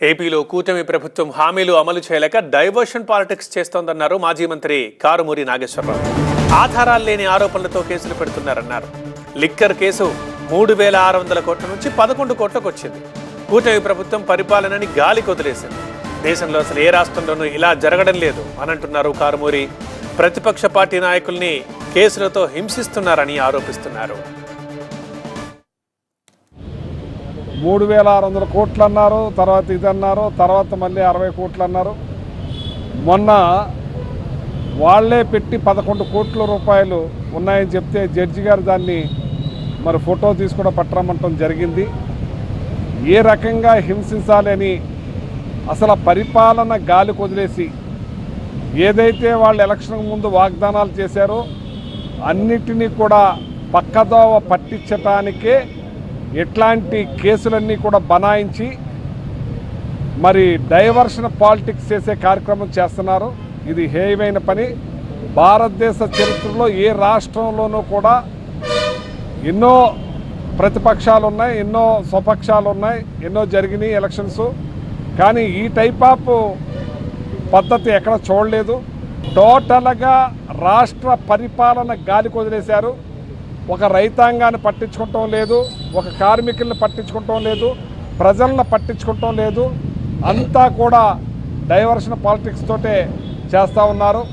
ఏపీలో కూటమి ప్రభుత్వం హామీలు అమలు చేయలేక డైవర్షన్ పాలిటిక్స్ చేస్తోందన్నారు మాజీ మంత్రి కారుమూరి నాగేశ్వరరావు. ఆధారాలు లేని ఆరోపణలతో కేసులు పెడుతున్నారన్నారు. లిక్కర్ కేసు 3,600 కోట్ల నుంచి 11 కోట్లకు వచ్చింది. కూటమి ప్రభుత్వం పరిపాలనని గాలి కొదిలేసింది. దేశంలో అసలు ఏ రాష్ట్రంలోనూ ఇలా జరగడం లేదు అని అంటున్నారు కారుమూరి. ప్రతిపక్ష పార్టీ నాయకుల్ని కేసులతో హింసిస్తున్నారని ఆరోపిస్తున్నారు. 3,600 కోట్లు అన్నారు, తర్వాత ఇది అన్నారు, తర్వాత మళ్ళీ 60 కోట్లు అన్నారు. మొన్న వాళ్లే పెట్టి 11 కోట్ల రూపాయలు ఉన్నాయని చెప్తే జడ్జి గారు దాన్ని మరి ఫోటో తీసి కూడా పట్టరమంటం జరిగింది. ఏ రకంగా హింసించాలి అని అసలు పరిపాలన గాలి కొదిలేసి ఏదైతే వాళ్ళు ఎలక్షన్ ముందు వాగ్దానాలు చేశారో అన్నిటినీ కూడా పక్కదోవ పట్టించటానికే ఇట్లాంటి కేసులన్నీ కూడా బనాయించి మరి డైవర్షన్ పాలిటిక్స్ చేసే కార్యక్రమం చేస్తున్నారు. ఇది హేయమైన పని. భారతదేశ చరిత్రలో ఏ రాష్ట్రంలోనూ కూడా ఎన్నో ప్రతిపక్షాలు ఉన్నాయి, ఎన్నో స్వపక్షాలు ఉన్నాయి, ఎన్నో జరిగినాయి ఎలక్షన్స్. కానీ ఈ టైప్ ఆఫ్ పద్ధతి ఎక్కడ చూడలేదు. టోటల్గా రాష్ట్ర పరిపాలన గాలి కొదిలేశారు. ఒక రైతాంగాన్ని పట్టించుకోవటం లేదు, ఒక కార్మికుల్ని పట్టించుకోవటం లేదు, ప్రజలను పట్టించుకోవటం లేదు. అంతా కూడా డైవర్షన్ పాలిటిక్స్ తోటే చేస్తూ ఉన్నారు.